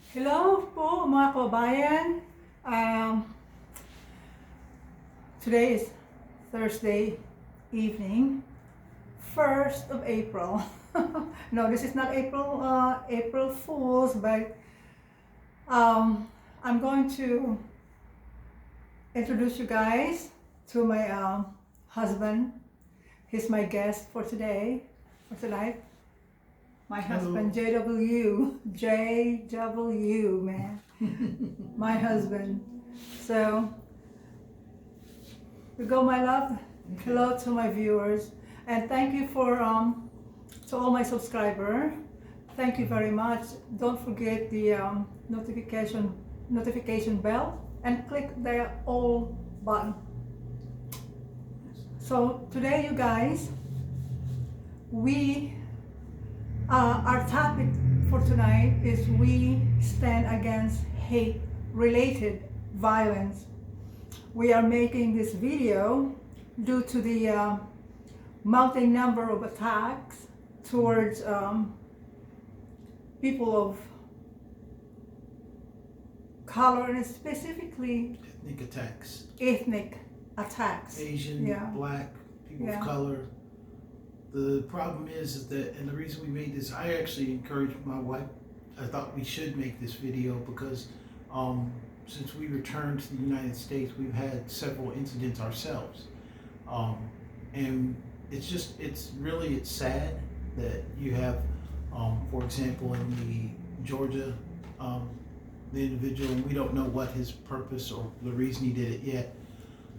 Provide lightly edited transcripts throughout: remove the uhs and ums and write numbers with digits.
Hello po mga kababayan. Um, Today is Thursday evening, 1st of April. No, this is not April Fools, but I'm going to introduce you guys to my husband. He's my guest for today, for tonight. My husband, JW, man. My husband. So, you go, my love. Hello to my viewers, and thank you for to all my subscribers. Thank you very much. Don't forget the notification bell and click the all button. So today, you guys, we our topic for tonight is we stand against hate-related violence. We are making this video due to the mounting number of attacks towards people of color, and specifically ethnic attacks. Asian, black, people of color. The problem is that, and the reason we made this, I actually encouraged my wife. I thought we should make this video because since we returned to the United States, we've had several incidents ourselves. And it's really sad that you have, for example, in the Georgia, the individual, and we don't know what his purpose or the reason he did it yet,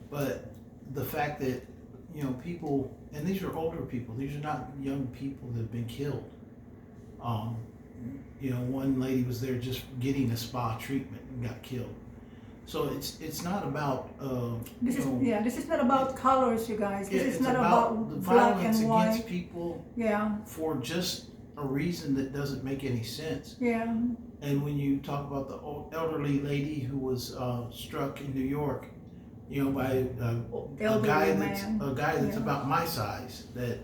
but the fact that, people, and these are older people, these are not young people that have been killed. One lady was there just getting a spa treatment and got killed. So it's not about this is not about colors, you guys. This is not about the black violence and white against people for just a reason that doesn't make any sense. And when you talk about the elderly lady who was struck in New York, by a guy that's about my size that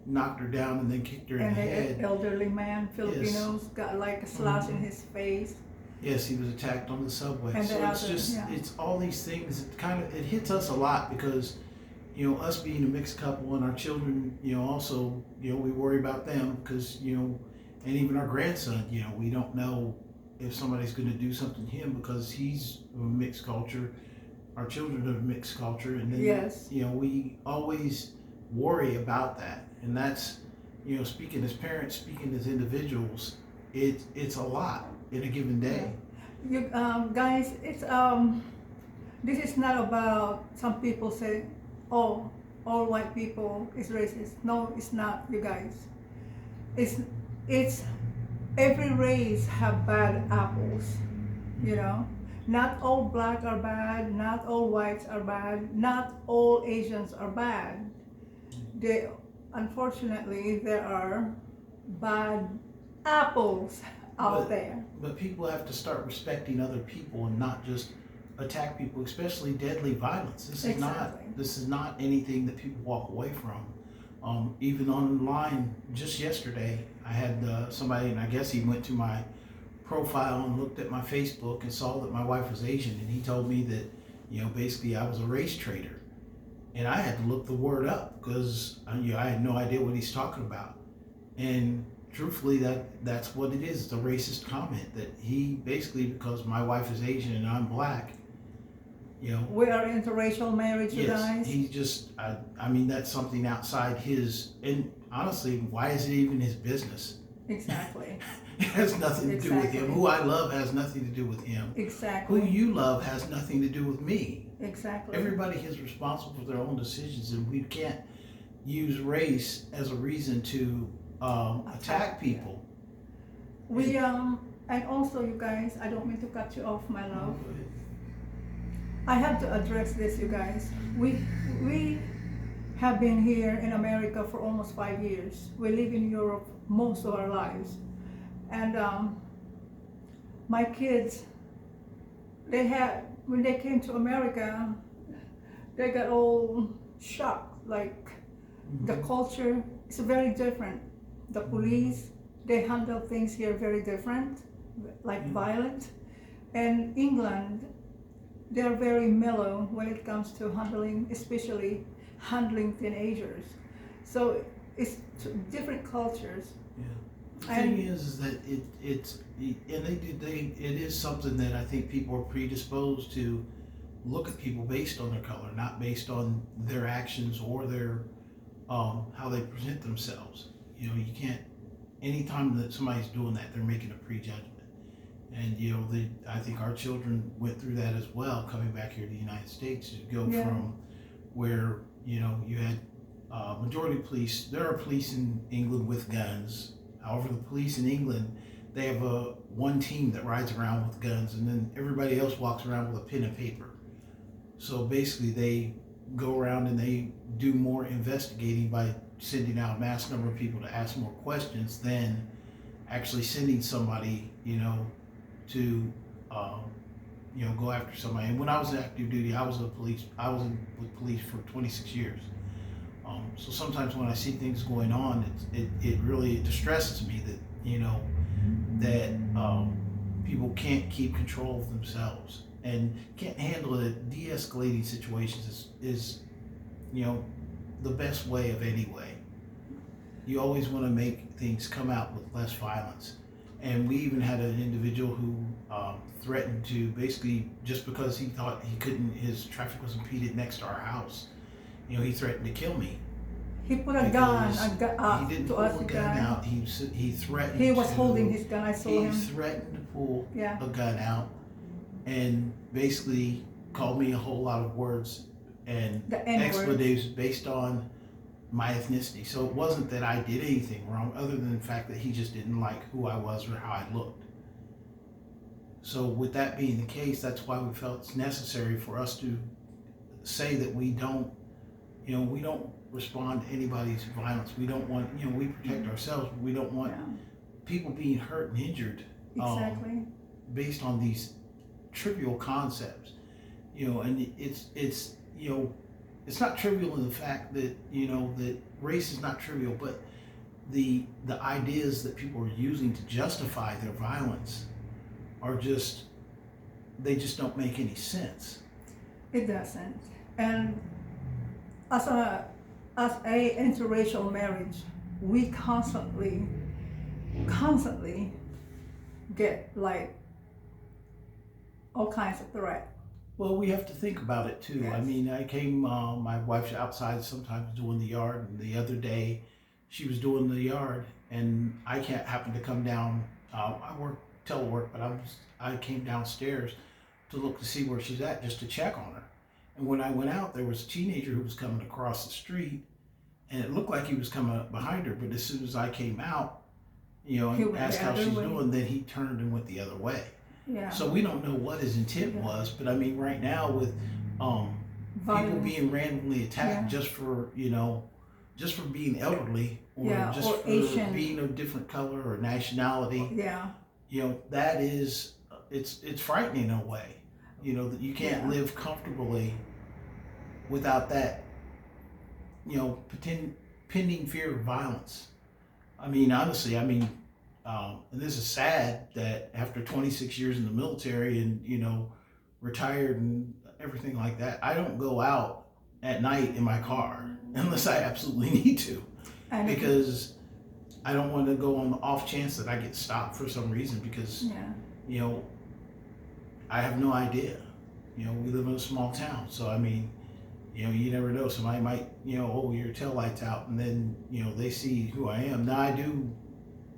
knocked her down and then kicked her in the head. Elderly man, Filipinos, got like a slash in his face. Yes, he was attacked on the subway. And so it's all these things. It hits us a lot because, us being a mixed couple and our children, also, we worry about them because, and even our grandson, we don't know if somebody's going to do something to him because he's of a mixed culture. Our children are of mixed culture, and then we always worry about that. And that's, speaking as parents, speaking as individuals, it's a lot in a given day. You guys, it's this is not about, some people say, oh, all white people is racist. No, it's not, you guys. It's every race have bad apples, Not all black are bad, not all whites are bad, not all Asians are bad. Unfortunately, there are bad apples out there. But people have to start respecting other people and not just attack people, especially deadly violence. This is not anything that people walk away from. Even online, just yesterday, I had somebody, and I guess he went to my profile and looked at my Facebook and saw that my wife was Asian, and he told me that, basically I was a race traitor. And I had to look the word up because I had no idea what he's talking about. And truthfully, that's what it is. It's a racist comment that he basically, because my wife is Asian and I'm black, we are interracial marriage, you guys. He just, I mean, that's something outside his, and honestly, why is it even his business? Exactly. It has nothing to do with him. Who I love has nothing to do with him. Exactly. Who you love has nothing to do with me. Exactly. Everybody is responsible for their own decisions, and we can't use race as a reason to attack people. We and also, you guys, I don't mean to cut you off, my love. I have to address this, you guys. We have been here in America for almost 5 years. We live in Europe most of our lives. And my kids, when they came to America, they got all shocked. Like, the culture is very different. The police, they handle things here very different. like Mm. violent. And England, they're very mellow when it comes to handling, especially handling teenagers. So it's different cultures. Yeah. The And thing is that it is something that I think people are predisposed to look at people based on their color, not based on their actions or their how they present themselves. You know, you can't. Anytime that somebody's doing that, they're making a prejudgment. And you know, I think our children went through that as well, coming back here to the United States to go Yeah. from where you know you had majority police. There are police in England with guns. However, the police in England, they have one team that rides around with guns, and then everybody else walks around with a pen and paper. So basically, they go around and they do more investigating by sending out a mass number of people to ask more questions than actually sending somebody, you know, to you know, go after somebody. And when I was in active duty, I was with police for 26 years. So sometimes when I see things going on, it really distresses me that, you know, that people can't keep control of themselves and can't handle it. De-escalating situations is, you know, the best way of any way. You always want to make things come out with less violence. And we even had an individual who threatened to basically, just because he thought his traffic was impeded next to our house, you know, he threatened to kill me. he put a gun He didn't to pull us. a gun out. He threatened. He was to, holding his gun. I saw He him. threatened to pull Yeah. a gun out, and basically called me a whole lot of words and The N-word. expletives based on my ethnicity. So it wasn't that I did anything wrong, other than the fact that he just didn't like who I was or how I looked. So with that being the case, that's why we felt it's necessary for us to say that we don't respond to anybody's violence. We don't want, you know, we protect ourselves, but we don't want Yeah. people being hurt and injured Exactly. based on these trivial concepts. You know, and it's you know, it's not trivial in the fact that, you know, that race is not trivial, but the ideas that people are using to justify their violence are just, they just don't make any sense. It doesn't. And as a interracial marriage, we constantly get like all kinds of threat. Well, we have to think about it too. I Yes. mean, my wife's outside sometimes doing the yard, and the other day she was doing the yard, and I can't happen to come down. I work telework, but I came downstairs to look to see where she's at, just to check on her. And when I went out, there was a teenager who was coming across the street, and it looked like he was coming up behind her. But as soon as I came out, you know, He and went asked the how other she's way. doing, then he turned and went the other way. Yeah. So we don't know what his intent Yeah. was, but I mean, right now with people Violence. being randomly attacked Yeah. just for, you know, just for being elderly, or Yeah, just or for Asian. being of different color or nationality, Yeah. you know, that is, it's frightening in a way, you know, that you can't Yeah. live comfortably without that, you know, pending fear of violence. I mean, honestly, I mean, and this is sad that after 26 years in the military and, you know, retired and everything like that, I don't go out at night in my car unless I absolutely need to, And because I don't want to go on the off chance that I get stopped for some reason, because, yeah. you know, I have no idea. You know, we live in a small town, so I mean, you know, you never know. Somebody might, you know, oh, your tail light's out, and then, you know, they see who I am. Now, I do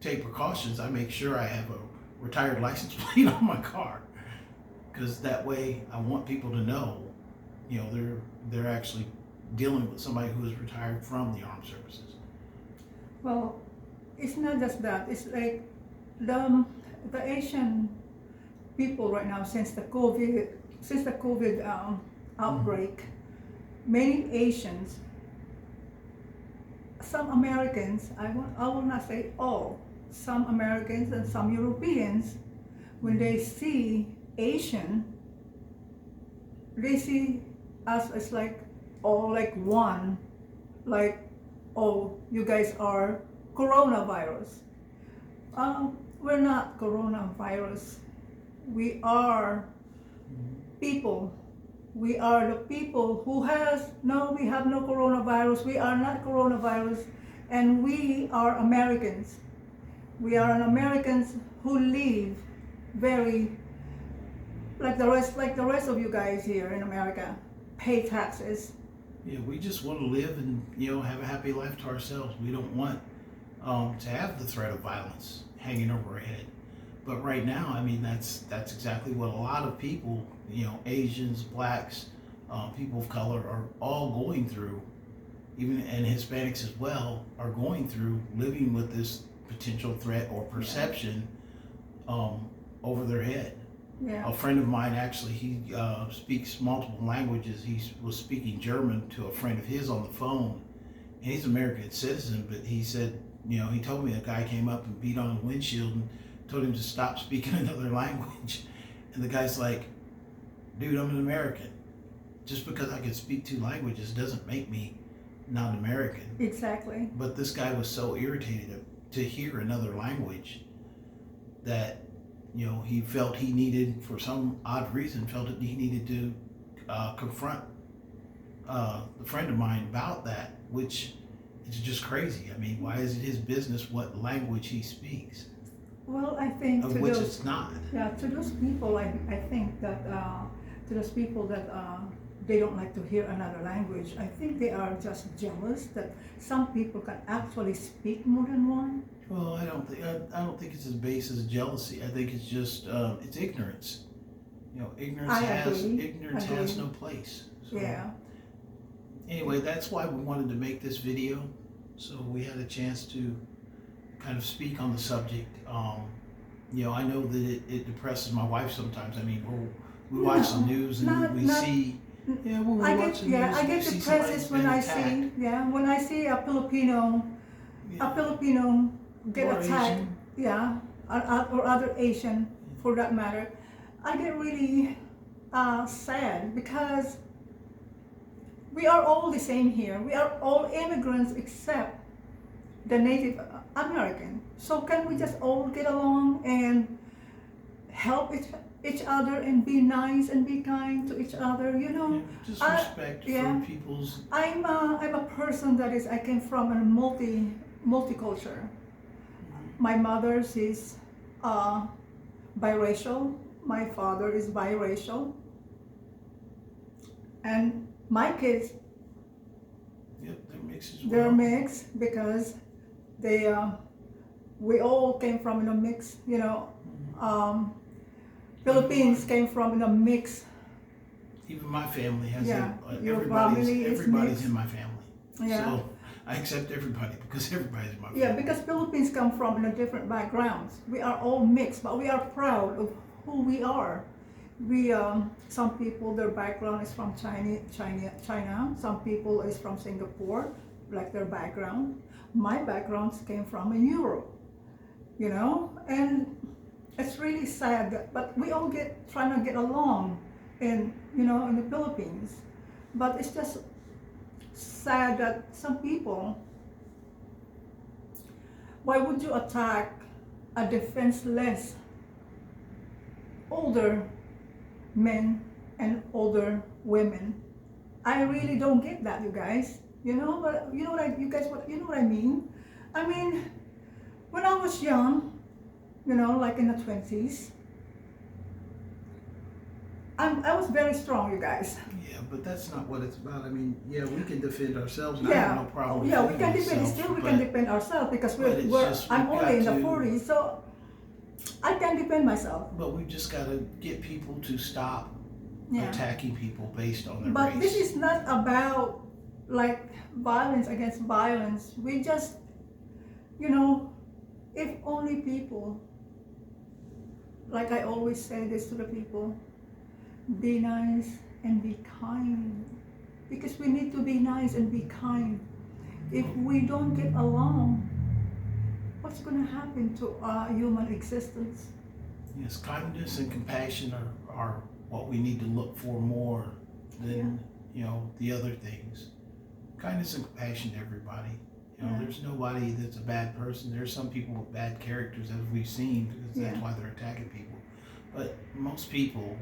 take precautions. I make sure I have a retired license plate on my car, because that way I want people to know, you know, they're actually dealing with somebody who is retired from the armed services. Well, it's not just that. It's like the Asian people right now, since the COVID outbreak, many Asians, some Americans, I will not say all, some Americans and some Europeans, when they see Asian, they see us as like all like one, like, oh, you guys are coronavirus. we're not coronavirus. We are people. We are the people who we have no coronavirus. We are not coronavirus, and we are Americans. We are an Americans who live very like the rest of you guys here in America, pay taxes. Yeah, we just want to live and have a happy life to ourselves. We don't want to have the threat of violence hanging over our head. But right now, I mean, that's exactly what a lot of people, Asians, blacks, people of color are all going through, and Hispanics as well, are going through living with this potential threat or perception over their head. Yeah. A friend of mine, actually, he speaks multiple languages. He was speaking German to a friend of his on the phone, and he's an American citizen, but he said, he told me a guy came up and beat on his windshield and told him to stop speaking another language. And the guy's like, dude, I'm an American. Just because I can speak 2 languages doesn't make me not American. Exactly. But this guy was so irritated to hear another language that he felt he needed, for some odd reason, felt that he needed to confront a friend of mine about that, which is just crazy. I mean, why is it his business what language he speaks? Well, I think Of to which those, it's not. yeah, to those people, I think that to those people that they don't like to hear another language, I think they are just jealous that some people can actually speak more than one. Well, I don't think it's as base as jealousy. I think it's just it's ignorance. Ignorance I has agree. no place. So, Yeah. anyway, that's why we wanted to make this video, so we had a chance to kind of speak on the subject. I know that it depresses my wife sometimes. I mean, we watch the news and we see. Yeah, when we watch the news, I get we see depressed somebody's when been I attacked. when I see a Filipino get Or attacked, Asian. yeah, or other Asian for that matter, I get really sad because we are all the same here. We are all immigrants except the Native American. So can we just all get along and help each other and be nice and be kind to each other? Just respect for people's. I'm a person that I came from a multicultural. My mother is biracial. My father is biracial, and my kids, Yep, they're mixed as well. they're mixed because we all came from in a mix. Philippines came from in a mix. Even my family has Your family is everybody's mixed. in my family. Yeah. So I accept everybody because everybody's in my family. Yeah, because Philippines come from different backgrounds. We are all mixed, but we are proud of who we are. We some people, their background is from China. Some people is from Singapore, like their background. My background came from in Europe, and it's really sad. But we all trying to get along in the Philippines. But it's just sad that some people. Why would you attack a defenseless older men and older women? I really don't get that, you guys. But you know what I mean? I mean, when I was young, like in the 20s, I was very strong, you guys. Yeah, but that's not what it's about. I mean, yeah, we can defend ourselves. And I have no problem. Yeah, we can defend. ourselves, Still, we can defend ourselves because I'm we've only in got the to- 40s, so I can defend myself. But we've just got to get people to stop Yeah. attacking people based on their But race. this is not about like violence against violence. We just, if only people, like I always say this to the people, be nice and be kind. Because we need to be nice and be kind. If we don't get along, what's going to happen to our human existence? Yes, kindness and compassion are what we need to look for more than the other things. Kindness and compassion to everybody, You know, there's nobody that's a bad person. There's some people with bad characters, as we've seen, because that's why they're attacking people. But most people,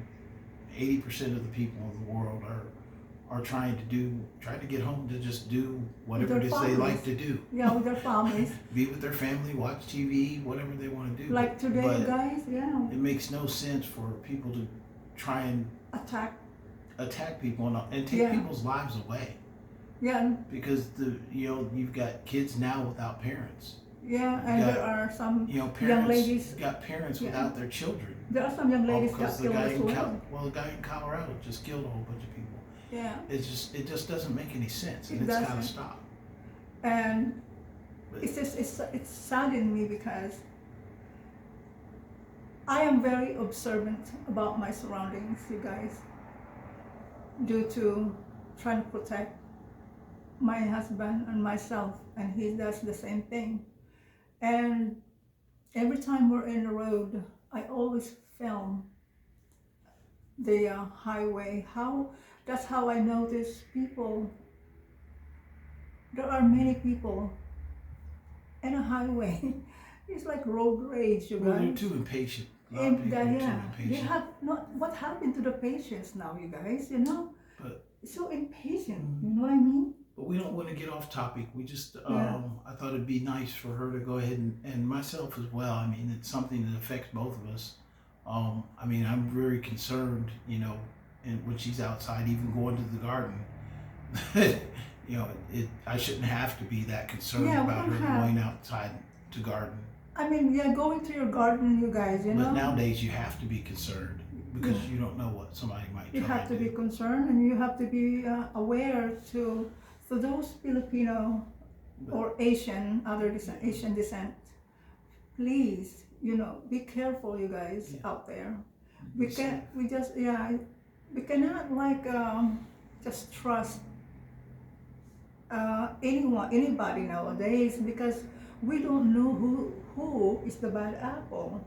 80% of the people in the world are trying to get home to just do whatever it is they like to do. Yeah, with their families. Be with their family, watch TV, whatever they want to do. Like today, But you guys, yeah. it makes no sense for people to try and attack people and take people's lives away. Yeah. Because you've got kids now without parents. Yeah, and there are some Parents, young ladies. got parents without their children. There are some young ladies got killed as well. The guy in Colorado just killed a whole bunch of people. Yeah. It just doesn't make any sense, and it's got to stop. And it's saddened me because I am very observant about my surroundings, you guys, due to trying to protect my husband and myself, and he does the same thing. And every time we're in the road, I always film the highway. That's how I notice people. There are many people in a highway. It's like road rage, you guys. Well, they're too impatient. A lot of people are too impatient. They have not. What happened to the patience now, you guys? But so impatient. You know what I mean? But we don't want to get off topic. We just, I thought it'd be nice for her to go ahead and myself as well. I mean, it's something that affects both of us. I mean, I'm very concerned, and when she's outside, even going to the garden, I shouldn't have to be that concerned about her going outside to garden. I mean, going to your garden, you guys, But nowadays you have to be concerned because you don't know what somebody might try. You have to be concerned, and you have to be aware to those Filipino or Asian descent. Please, be careful, you guys out there. We cannot just trust anybody nowadays, because we don't know who is the bad apple.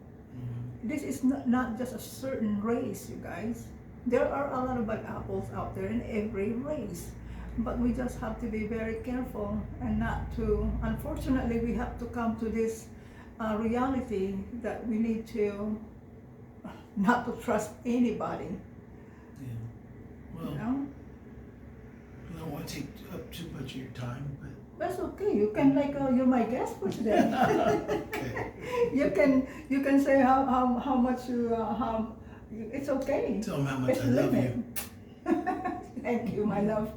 This is not just a certain race, you guys. There are a lot of bad apples out there in every race, but we just have to be very careful and not to. Unfortunately, we have to come to this reality that we need to not to trust anybody. Yeah. Well, I don't want to take up too much of your time, but that's okay. You can you're my guest for today. okay. You can say how much it's okay. Tell them how much I love you. Thank you, my love.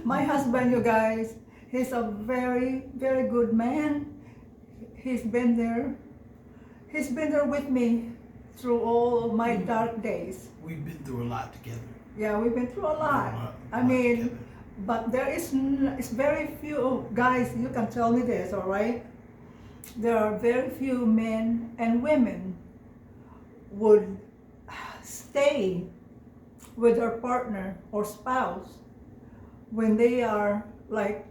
My husband, you guys, he's a very, very good man. He's been there with me through all of my dark days. We've been through a lot together. Yeah, we've been through a lot. Together. But there is very few guys. You can tell me this, all right? There are very few men and women would stay with their partner or spouse when they are like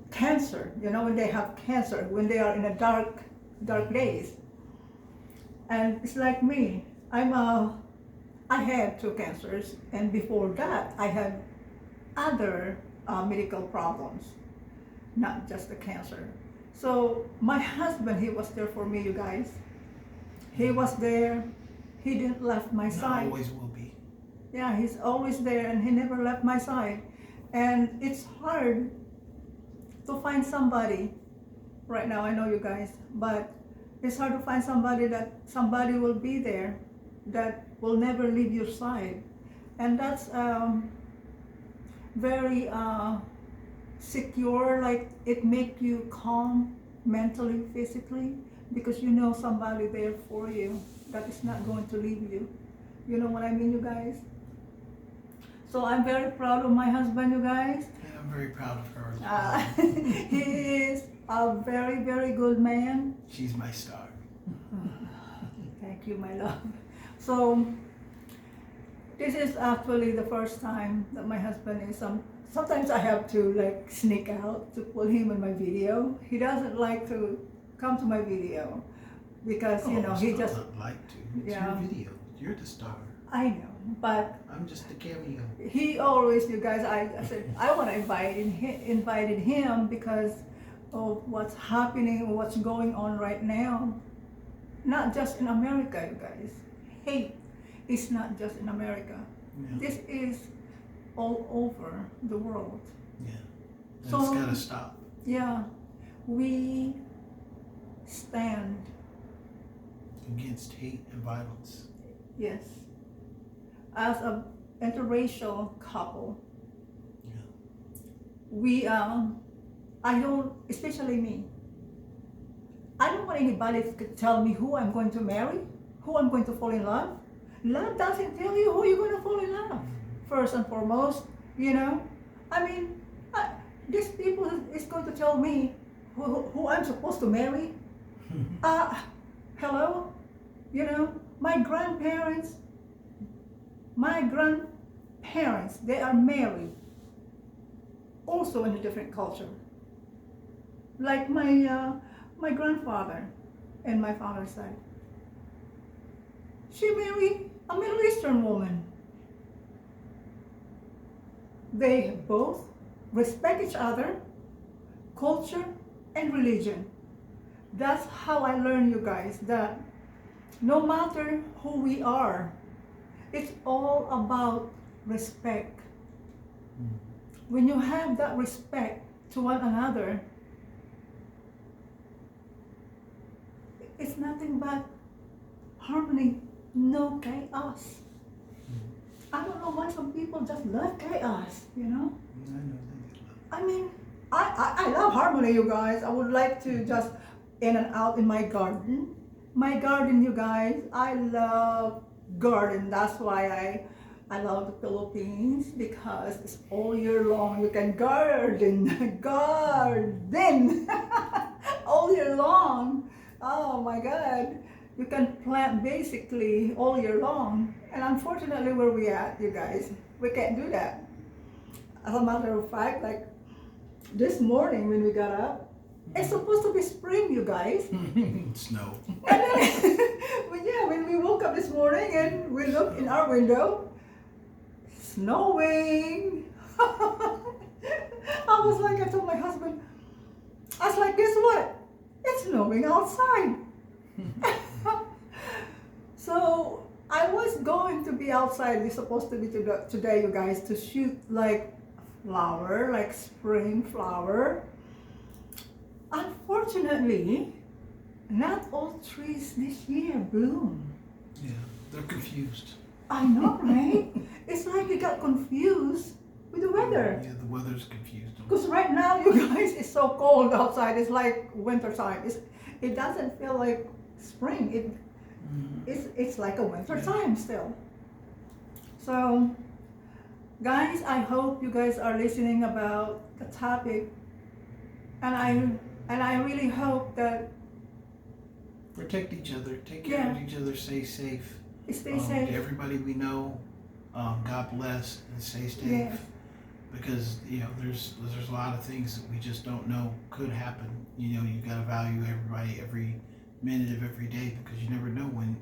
cancer. When they have cancer, when they are in a dark days. And it's like me. I had 2 cancers, and before that, I had other medical problems, not just the cancer. So my husband, he was there for me, you guys. He was there. He didn't left my side. Always will be. Yeah, he's always there, and he never left my side. And it's hard to find somebody right now. I know, you guys, but it's hard to find somebody will be there that will never leave your side. And that's very secure, like it make you calm mentally, physically, because you know somebody there for you that is not going to leave you. You know what I mean, you guys? So I'm very proud of my husband, you guys. Yeah, I'm very proud of her as well. He is a very, very good man. She's my star. Thank you, my love. So this is actually the first time that my husband is sometimes I have to sneak out to pull him in my video. He doesn't like to come to my video because he just like to. It's your video. You're the star. I know, but I'm just a cameo. he always, you guys, I said, I want to invited him because of what's happening, what's going on right now. Not just in America, you guys. Hate is not just in America. Yeah. This is all over the world. Yeah. And So- it's gotta stop. Yeah, we stand, Against hate and violence. yes, as a interracial couple. Yeah. We, I don't, especially me, I don't want anybody to tell me who I'm going to marry, who I'm going to fall in love. Love doesn't tell you who you're going to fall in love, first and foremost, you know. I mean, these people is going to tell me who I'm supposed to marry. Hello? You know, my grandparents, they are married, also in a different culture. Like my grandfather and my father's side. She married a Middle Eastern woman. They both respect each other, culture and religion. That's how I learned, you guys, that no matter who we are, it's all about respect. When you have that respect to one another, it's nothing but harmony, no chaos. I don't know why some people just love chaos, you know? I know they do. I mean, I love harmony, you guys. I would like to just in and out in my garden. My garden, you guys, I love garden. That's why I love the Philippines, because it's all year long. You can garden, garden, all year long. Oh my God. You can plant basically all year long. And unfortunately, where we at, you guys, we can't do that. As a matter of fact, like this morning when we got up, it's supposed to be spring, you guys. Snow. And then, when we woke up this morning and we looked in our window, snowing. I was like, I told my husband, I was like, guess what? It's snowing outside. So I was going to be outside. It's supposed to be today, you guys, to shoot like flower, like spring flower. Unfortunately, not all trees this year bloom. Yeah, they're confused. I know, right? It's like you got confused with the weather. Yeah, the weather's confused them. Because right now, you guys, it's so cold outside. It's like winter time. It doesn't feel like spring. It's like a winter time still. So, guys, I hope you guys are listening about the topic, and I really hope that Protect each other, take care of each other, stay safe. stay safe. To everybody we know, God bless and stay safe. Yes. Because there's a lot of things that we just don't know could happen. You gotta value everybody every minute of every day, because you never know when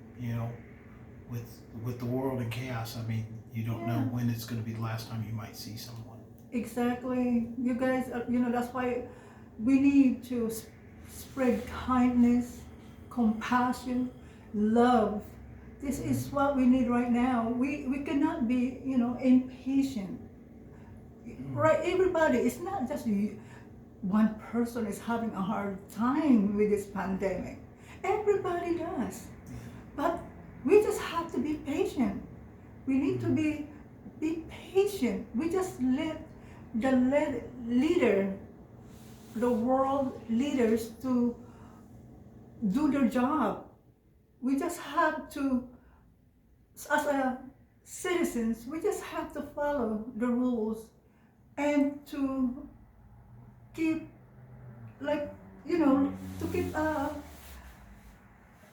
with the world in chaos. I mean, you don't know when it's gonna be the last time you might see someone. Exactly. You guys, that's why we need to spread kindness, compassion, love. This is what we need right now. We cannot be, impatient. Right? Everybody, it's not just one person is having a hard time with this pandemic. Everybody does. But we just have to be patient. We need to be patient. We just let the leader, the world leaders, to do their job. We just have to, as a citizens, we just have to follow the rules and to keep, to keep,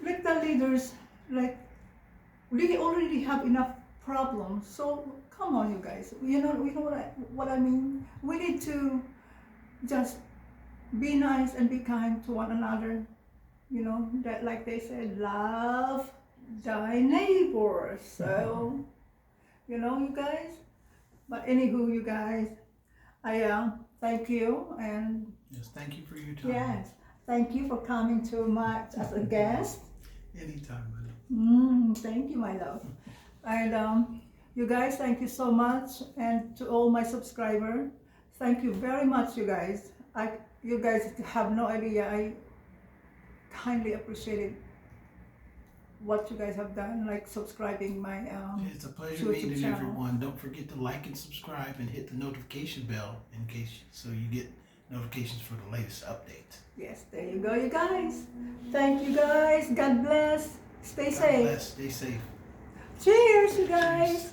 like the leaders, like, we already have enough problems. So come on, you guys. You know what I mean? We need to just be nice and be kind to one another. That, like they said, love thy neighbor. So, you know, you guys. But anywho, you guys, I thank you, and Yes, thank you for your time. yes, thank you for coming to my as a guest. Anytime, buddy. Thank you, my love. And you guys, thank you so much, and to all my subscribers, thank you very much, you guys. You guys have no idea. I kindly appreciated what you guys have done, like subscribing my It's a pleasure YouTube meeting channel. everyone. Don't forget to like and subscribe and hit the notification bell in case so you get notifications for the latest updates. Yes, there you go, you guys. Thank you, guys. God bless. Stay God safe. bless. Stay safe. Cheers, you guys.